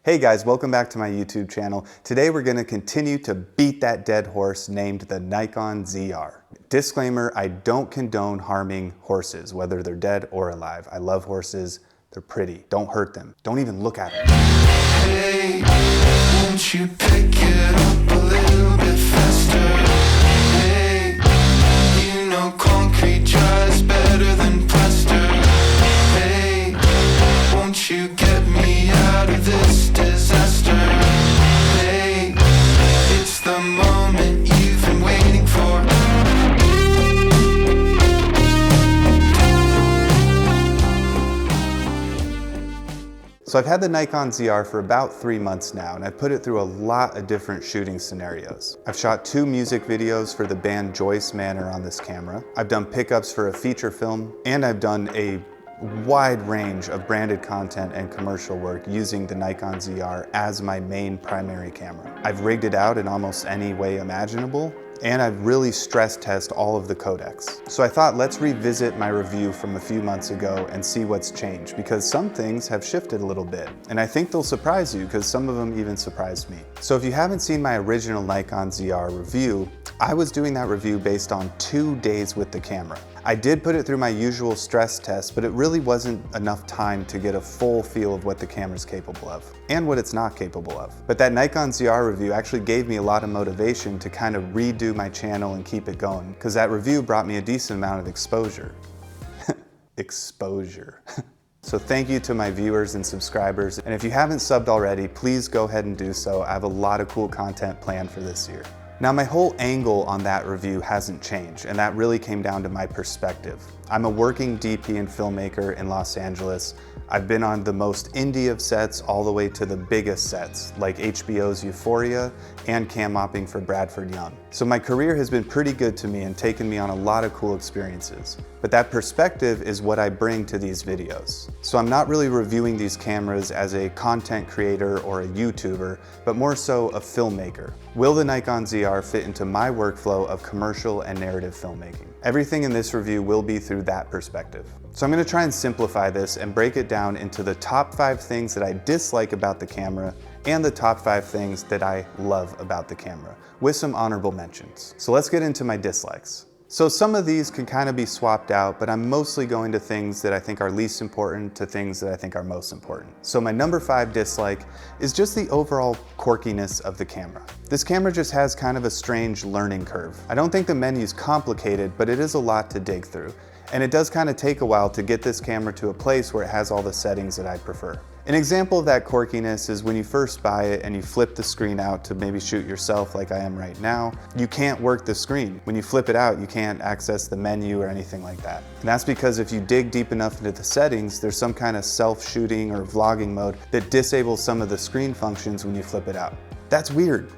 Hey guys, welcome back to my YouTube channel. Today we're going to continue to beat that dead horse named the Nikon ZR. Disclaimer, I don't condone harming horses, whether they're dead or alive. I love horses, they're pretty. Don't hurt them. Don't even look at them. Hey, won't you pick it up a little bit faster? Hey, you know concrete dries better than plaster. Hey, won't you get me out of this disaster? Hey, it's the moment you've been waiting for. So I've had the Nikon ZR for about 3 months now, and I've put it through a lot of different shooting scenarios. I've shot 2 music videos for the band Joyce Manor on this camera. I've done pickups for a feature film, and I've done a wide range of branded content and commercial work using the Nikon ZR as my main primary camera. I've rigged it out in almost any way imaginable, and I've really stress tested all of the codecs. So I thought, let's revisit my review from a few months ago and see what's changed, because some things have shifted a little bit, and I think they'll surprise you, because some of them even surprised me. So if you haven't seen my original Nikon ZR review, I was doing that review based on 2 days with the camera. I did put it through my usual stress test, but it really wasn't enough time to get a full feel of what the camera's capable of, and what it's not capable of. But that Nikon ZR review actually gave me a lot of motivation to kind of redo my channel and keep it going, because that review brought me a decent amount of exposure. Exposure. So thank you to my viewers and subscribers, and if you haven't subbed already, please go ahead and do so. I have a lot of cool content planned for this year. Now, my whole angle on that review hasn't changed, and that really came down to my perspective. I'm a working DP and filmmaker in Los Angeles. I've been on the most indie of sets all the way to the biggest sets, like HBO's Euphoria and cam mopping for Bradford Young. So my career has been pretty good to me and taken me on a lot of cool experiences. But that perspective is what I bring to these videos. So I'm not really reviewing these cameras as a content creator or a YouTuber, but more so a filmmaker. Will the Nikon ZR fit into my workflow of commercial and narrative filmmaking? Everything in this review will be through that perspective. So I'm going to try and simplify this and break it down into the top 5 things that I dislike about the camera and the top 5 things that I love about the camera, with some honorable mentions. So let's get into my dislikes. So some of these can kind of be swapped out, but I'm mostly going to things that I think are least important to things that I think are most important. So my number 5 dislike is just the overall quirkiness of the camera. This camera just has kind of a strange learning curve. I don't think the menu's complicated, but it is a lot to dig through. And it does kind of take a while to get this camera to a place where it has all the settings that I prefer. An example of that quirkiness is when you first buy it and you flip the screen out to maybe shoot yourself like I am right now, you can't work the screen. When you flip it out, you can't access the menu or anything like that. And that's because if you dig deep enough into the settings, there's some kind of self-shooting or vlogging mode that disables some of the screen functions when you flip it out. That's weird.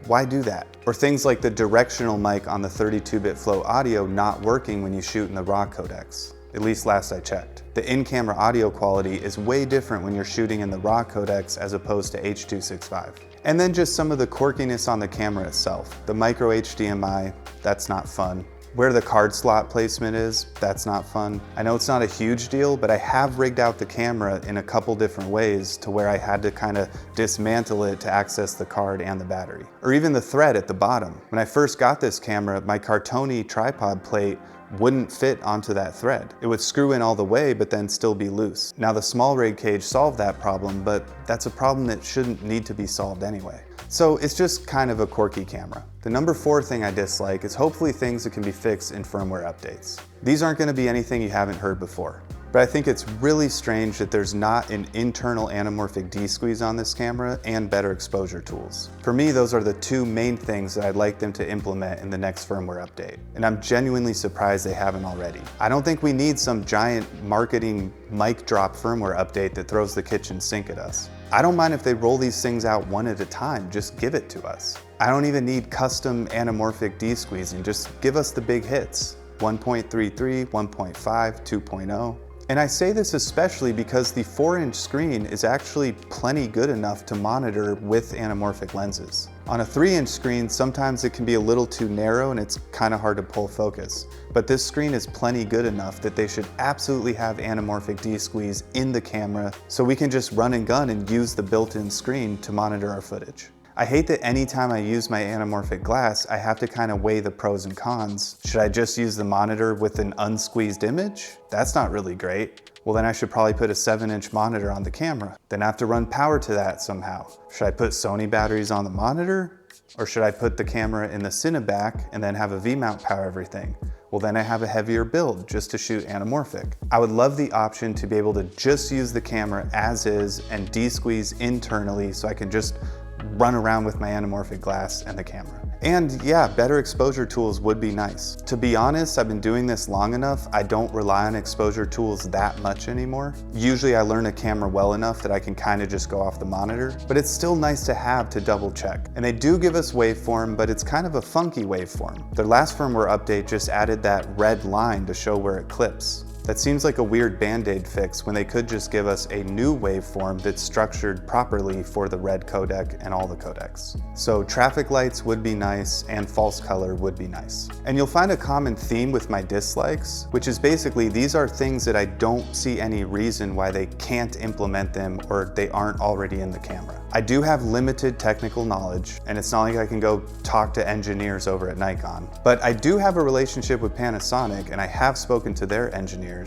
Why do that? Or things like the directional mic on the 32-bit flow audio not working when you shoot in the RAW codecs. At least last I checked. The in-camera audio quality is way different when you're shooting in the RAW codecs as opposed to H.265. And then just some of the quirkiness on the camera itself. The micro HDMI, that's not fun. Where the card slot placement is, that's not fun. I know it's not a huge deal, but I have rigged out the camera in a couple different ways to where I had to kind of dismantle it to access the card and the battery. Or even the thread at the bottom. When I first got this camera, my Cartoni tripod plate wouldn't fit onto that thread. It would screw in all the way, but then still be loose. Now the small rig cage solved that problem, but that's a problem that shouldn't need to be solved anyway. So it's just kind of a quirky camera. The number 4 thing I dislike is hopefully things that can be fixed in firmware updates. These aren't going to be anything you haven't heard before. But I think it's really strange that there's not an internal anamorphic D-squeeze on this camera and better exposure tools. For me, those are the 2 main things that I'd like them to implement in the next firmware update. And I'm genuinely surprised they haven't already. I don't think we need some giant marketing mic drop firmware update that throws the kitchen sink at us. I don't mind if they roll these things out one at a time, just give it to us. I don't even need custom anamorphic D-squeezing, just give us the big hits. 1.33, 1.5, 2.0. And I say this especially because the 4-inch screen is actually plenty good enough to monitor with anamorphic lenses. On a 3-inch screen, sometimes it can be a little too narrow and it's kind of hard to pull focus. But this screen is plenty good enough that they should absolutely have anamorphic D-squeeze in the camera so we can just run and gun and use the built-in screen to monitor our footage. I hate that anytime I use my anamorphic glass, I have to kind of weigh the pros and cons. Should I just use the monitor with an unsqueezed image? That's not really great. Well, then I should probably put a 7-inch monitor on the camera. Then I have to run power to that somehow. Should I put Sony batteries on the monitor? Or should I put the camera in the Cineback and then have a V-mount power everything? Well, then I have a heavier build just to shoot anamorphic. I would love the option to be able to just use the camera as is and de-squeeze internally so I can just run around with my anamorphic glass and the camera. And yeah, better exposure tools would be nice. To be honest, I've been doing this long enough, I don't rely on exposure tools that much anymore. Usually I learn a camera well enough that I can kind of just go off the monitor, but it's still nice to have to double check. And they do give us waveform, but it's kind of a funky waveform. Their last firmware update just added that red line to show where it clips. That seems like a weird band-aid fix when they could just give us a new waveform that's structured properly for the red codec and all the codecs. So traffic lights would be nice and false color would be nice. And you'll find a common theme with my dislikes, which is basically these are things that I don't see any reason why they can't implement them or they aren't already in the camera. I do have limited technical knowledge, and it's not like I can go talk to engineers over at Nikon, but I do have a relationship with Panasonic and I have spoken to their engineers.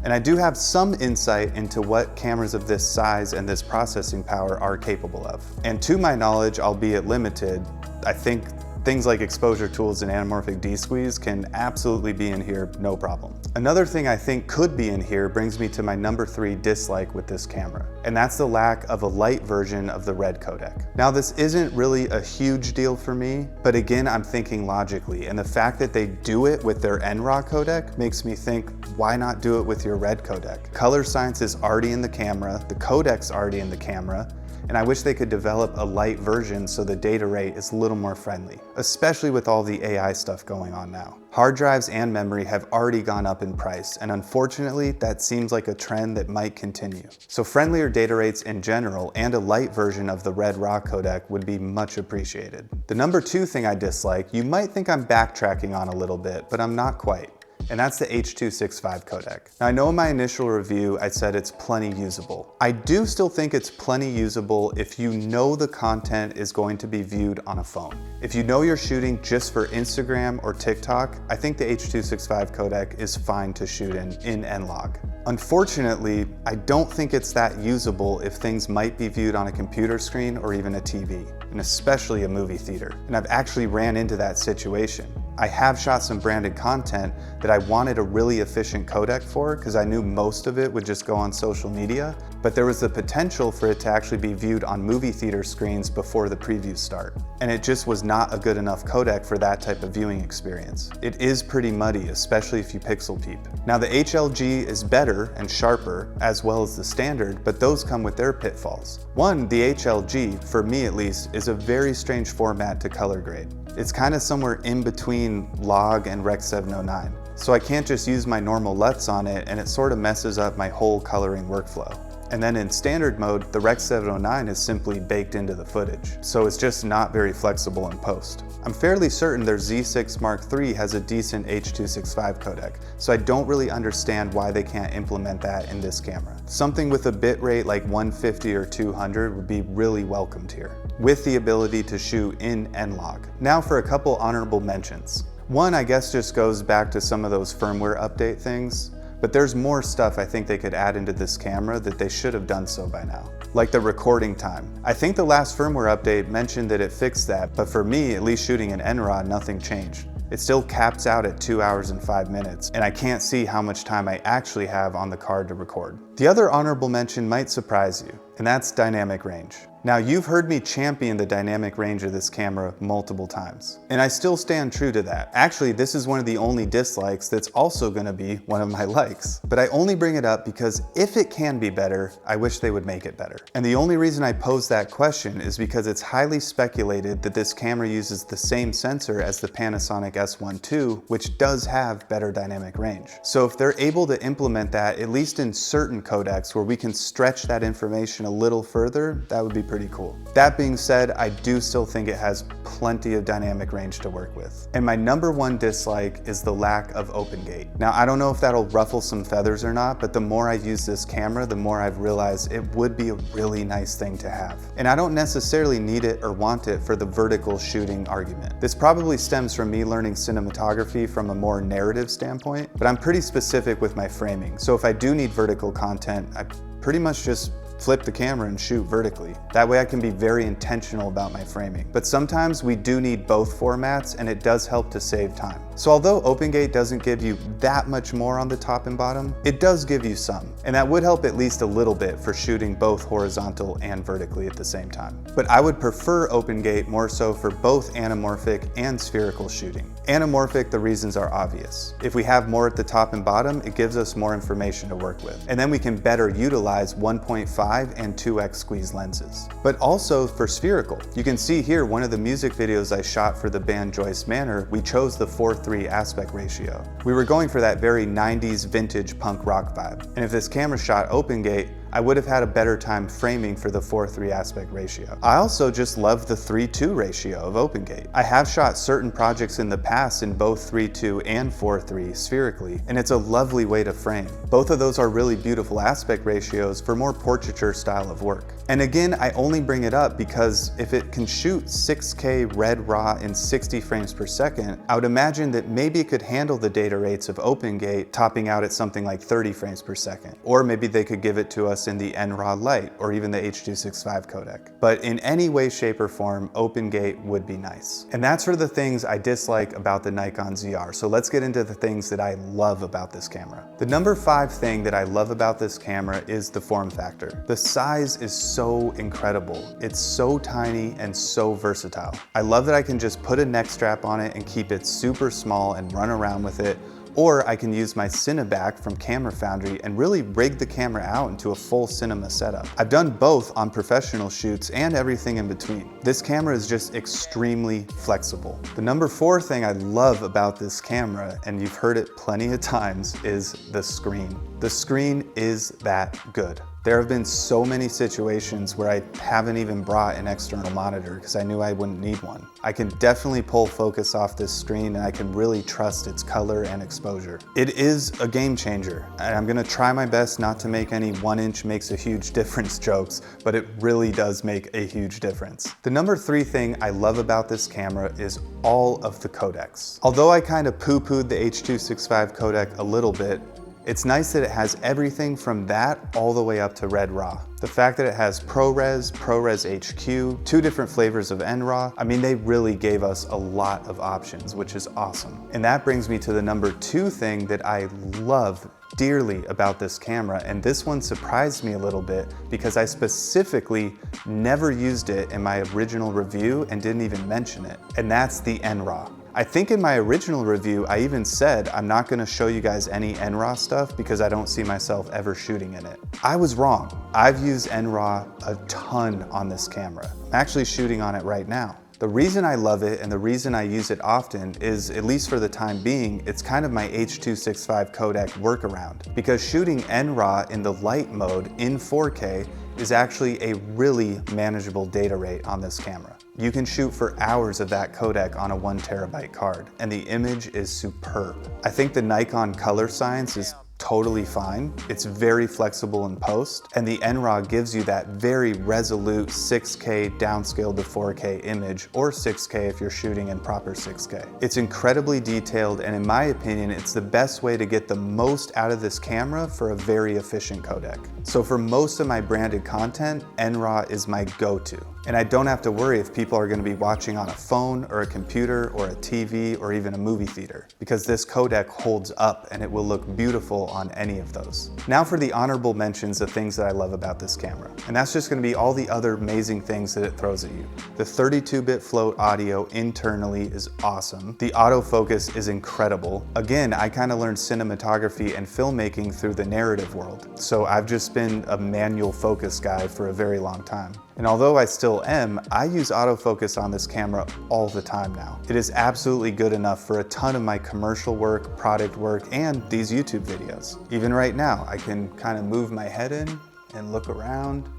And I do have some insight into what cameras of this size and this processing power are capable of. And to my knowledge, albeit limited, I think things like exposure tools and anamorphic D-squeeze can absolutely be in here, no problem. Another thing I think could be in here brings me to my number 3 dislike with this camera, and that's the lack of a light version of the red codec. Now this isn't really a huge deal for me, but again, I'm thinking logically, and the fact that they do it with their NRAW codec makes me think, why not do it with your red codec? Color science is already in the camera, the codec's already in the camera, and I wish they could develop a light version so the data rate is a little more friendly, especially with all the AI stuff going on now. Hard drives and memory have already gone up in price, and unfortunately, that seems like a trend that might continue. So friendlier data rates in general and a light version of the red RAW codec would be much appreciated. The number 2 thing I dislike, you might think I'm backtracking on a little bit, but I'm not quite. And that's the H.265 codec. Now I know in my initial review I said it's plenty usable. I do still think it's plenty usable if you know the content is going to be viewed on a phone. If you know you're shooting just for Instagram or TikTok, I think the H.265 codec is fine to shoot in N-Log. Unfortunately, I don't think it's that usable if things might be viewed on a computer screen or even a TV, and especially a movie theater. And I've actually ran into that situation. I have shot some branded content that I wanted a really efficient codec for because I knew most of it would just go on social media, but there was the potential for it to actually be viewed on movie theater screens before the previews start. And it just was not a good enough codec for that type of viewing experience. It is pretty muddy, especially if you pixel peep. Now the HLG is better and sharper, as well as the standard, but those come with their pitfalls. One, the HLG, for me at least, is a very strange format to color grade. It's kind of somewhere in between log and Rec 709. So I can't just use my normal LUTs on it and it sort of messes up my whole coloring workflow. And then in standard mode, the Rec 709 is simply baked into the footage. So it's just not very flexible in post. I'm fairly certain their Z6 Mark III has a decent H.265 codec, so I don't really understand why they can't implement that in this camera. Something with a bitrate like 150 or 200 would be really welcomed here, with the ability to shoot in N-Log. Now for a couple honorable mentions. One, I guess, just goes back to some of those firmware update things, but there's more stuff I think they could add into this camera that they should have done so by now. Like the recording time. I think the last firmware update mentioned that it fixed that, but for me, at least shooting in NRAW, nothing changed. It still caps out at 2 hours and 5 minutes, and I can't see how much time I actually have on the card to record. The other honorable mention might surprise you, and that's dynamic range. Now, you've heard me champion the dynamic range of this camera multiple times, and I still stand true to that. Actually, this is one of the only dislikes that's also gonna be one of my likes. But I only bring it up because if it can be better, I wish they would make it better. And the only reason I pose that question is because it's highly speculated that this camera uses the same sensor as the Panasonic S1 II, which does have better dynamic range. So if they're able to implement that, at least in certain codecs where we can stretch that information a little further, that would be pretty cool. That being said, I do still think it has plenty of dynamic range to work with. And my number one dislike is the lack of open gate. Now, I don't know if that'll ruffle some feathers or not, but the more I use this camera, the more I've realized it would be a really nice thing to have. And I don't necessarily need it or want it for the vertical shooting argument. This probably stems from me learning cinematography from a more narrative standpoint, but I'm pretty specific with my framing. So if I do need vertical content, I pretty much just flip the camera and shoot vertically. That way I can be very intentional about my framing. But sometimes we do need both formats, and it does help to save time. So although OpenGate doesn't give you that much more on the top and bottom, it does give you some. And that would help at least a little bit for shooting both horizontal and vertically at the same time. But I would prefer OpenGate more so for both anamorphic and spherical shooting. Anamorphic, the reasons are obvious. If we have more at the top and bottom, it gives us more information to work with. And then we can better utilize 1.5 and 2x squeeze lenses. But also for spherical. You can see here one of the music videos I shot for the band Joyce Manor, we chose the 4:3 aspect ratio. We were going for that very 90s vintage punk rock vibe. And if this camera shot OpenGate, I would have had a better time framing for the 4:3 aspect ratio. I also just love the 3:2 ratio of OpenGate. I have shot certain projects in the past in both 3:2 and 4:3 spherically, and it's a lovely way to frame. Both of those are really beautiful aspect ratios for more portraiture style of work. And again, I only bring it up because if it can shoot 6K red raw in 60 frames per second, I would imagine that maybe it could handle the data rates of OpenGate topping out at something like 30 frames per second. Or maybe they could give it to us in the NRAW Lite or even the H.265 codec. But in any way, shape, or form, OpenGate would be nice. And that's for the things I dislike about the Nikon ZR. So let's get into the things that I love about this camera. The number 5 thing that I love about this camera is the form factor. The size is so incredible. It's so tiny and so versatile. I love that I can just put a neck strap on it and keep it super small and run around with it. Or I can use my Cineback from Camera Foundry and really rig the camera out into a full cinema setup. I've done both on professional shoots and everything in between. This camera is just extremely flexible. The number 4 thing I love about this camera, and you've heard it plenty of times, is the screen. The screen is that good. There have been so many situations where I haven't even brought an external monitor because I knew I wouldn't need one. I can definitely pull focus off this screen, and I can really trust its color and exposure. It is a game changer, and I'm gonna try my best not to make any 1 inch makes a huge difference jokes, but it really does make a huge difference. The number 3 thing I love about this camera is all of the codecs. Although I kind of poo-pooed the H.265 codec a little bit, it's nice that it has everything from that all the way up to Red RAW. The fact that it has ProRes, ProRes HQ, 2 different flavors of NRAW, I mean, they really gave us a lot of options, which is awesome. And that brings me to the number 2 thing that I love dearly about this camera, and this one surprised me a little bit because I specifically never used it in my original review and didn't even mention it, and that's the NRAW. I think in my original review, I even said I'm not gonna show you guys any NRAW stuff because I don't see myself ever shooting in it. I was wrong. I've used NRAW a ton on this camera. I'm actually shooting on it right now. The reason I love it and the reason I use it often is, at least for the time being, it's kind of my H.265 codec workaround, because shooting NRAW in the light mode in 4K is actually a really manageable data rate on this camera. You can shoot for hours of that codec on a 1 terabyte card, and the image is superb. I think the Nikon color science is totally fine. It's very flexible in post, and the NRAW gives you that very resolute 6K downscaled to 4K image, or 6K if you're shooting in proper 6K. It's incredibly detailed, and in my opinion, it's the best way to get the most out of this camera for a very efficient codec. So for most of my branded content, NRAW is my go-to. And I don't have to worry if people are gonna be watching on a phone or a computer or a TV or even a movie theater, because this codec holds up and it will look beautiful on any of those. Now for the honorable mentions of things that I love about this camera. And that's just gonna be all the other amazing things that it throws at you. The 32-bit float audio internally is awesome. The autofocus is incredible. Again, I kind of learned cinematography and filmmaking through the narrative world. So I've just been a manual focus guy for a very long time. And although I still am, I use autofocus on this camera all the time now. It is absolutely good enough for a ton of my commercial work, product work, and these YouTube videos. Even right now, I can kind of move my head in and look around,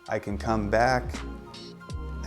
I can come back,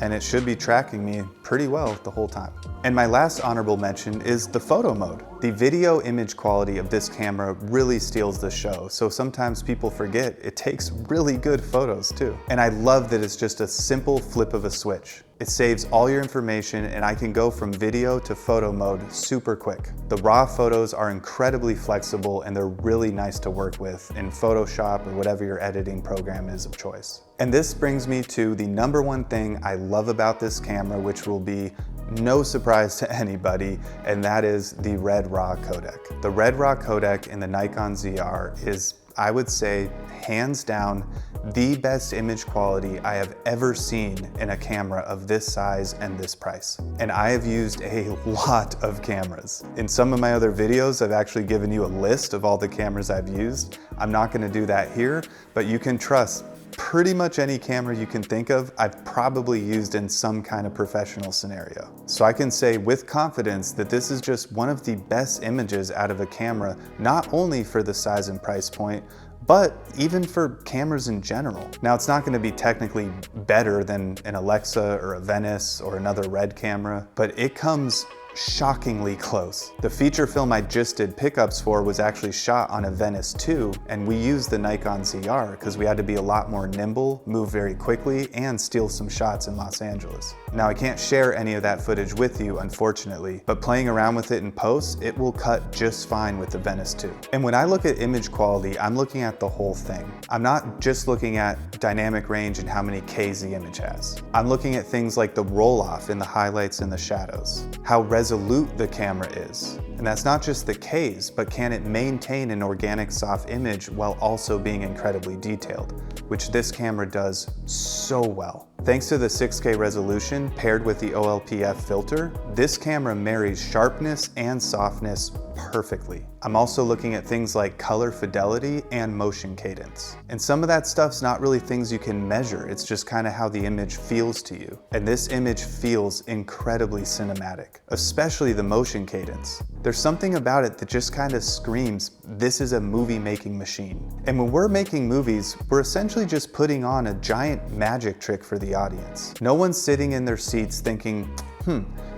and it should be tracking me pretty well the whole time. And my last honorable mention is the photo mode. The video image quality of this camera really steals the show, so sometimes people forget it takes really good photos too. And I love that it's just a simple flip of a switch. It saves all your information and I can go from video to photo mode super quick. The raw photos are incredibly flexible and they're really nice to work with in Photoshop or whatever your editing program is of choice. And this brings me to the number one thing I love about this camera, which will be no surprise to anybody, and that is the Red Raw codec. The Red Raw codec in the Nikon ZR is, I would say, hands down, the best image quality I have ever seen in a camera of this size and this price. And I have used a lot of cameras. In some of my other videos, I've actually given you a list of all the cameras I've used. I'm not gonna do that here, but you can trust pretty much any camera you can think of, I've probably used in some kind of professional scenario. So I can say with confidence that this is just one of the best images out of a camera, not only for the size and price point, but even for cameras in general. Now, it's not gonna be technically better than an Alexa or a Venice or another Red camera, but it comes shockingly close. The feature film I just did pickups for was actually shot on a Venice 2, and we used the Nikon ZR because we had to be a lot more nimble, move very quickly, and steal some shots in Los Angeles. Now, I can't share any of that footage with you, unfortunately, but playing around with it in post, it will cut just fine with the Venice 2. And when I look at image quality, I'm looking at the whole thing. I'm not just looking at dynamic range and how many Ks the image has. I'm looking at things like the roll-off in the highlights and the shadows, how resolute the camera is. And that's not just the Ks, but can it maintain an organic soft image while also being incredibly detailed, which this camera does so well. Thanks to the 6K resolution paired with the OLPF filter, this camera marries sharpness and softness perfectly. I'm also looking at things like color fidelity and motion cadence. And some of that stuff's not really things you can measure, it's just kind of how the image feels to you. And this image feels incredibly cinematic, especially the motion cadence. There's something about it that just kind of screams, this is a movie making machine. And when we're making movies, we're essentially just putting on a giant magic trick for the audience. No one's sitting in their seats thinking,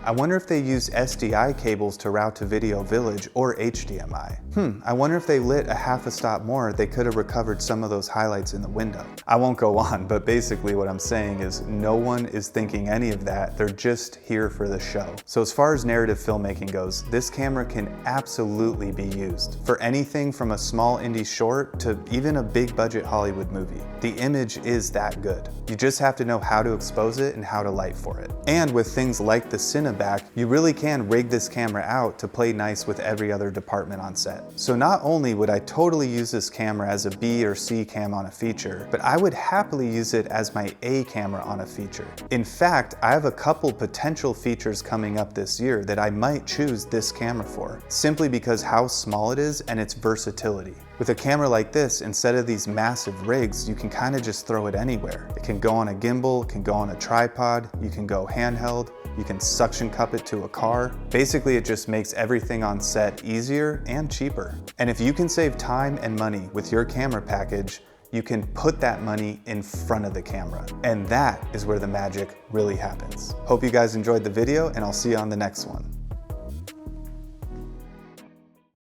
I wonder if they use SDI cables to route to Video Village or HDMI. I wonder if they lit a half a stop more, they could have recovered some of those highlights in the window. I won't go on, but basically what I'm saying is no one is thinking any of that. They're just here for the show. So as far as narrative filmmaking goes, this camera can absolutely be used for anything from a small indie short to even a big budget Hollywood movie. The image is that good. You just have to know how to expose it and how to light for it. And with things like the Cineback, you really can rig this camera out to play nice with every other department on set. So not only would I totally use this camera as a B or C cam on a feature, but I would happily use it as my A camera on a feature. In fact, I have a couple potential features coming up this year that I might choose this camera for, simply because how small it is and its versatility. With a camera like this, instead of these massive rigs, you can kind of just throw it anywhere. It can go on a gimbal, it can go on a tripod, you can go handheld, you can suction cup it to a car. Basically, it just makes everything on set easier and cheaper. And if you can save time and money with your camera package, you can put that money in front of the camera. And that is where the magic really happens. Hope you guys enjoyed the video, and I'll see you on the next one.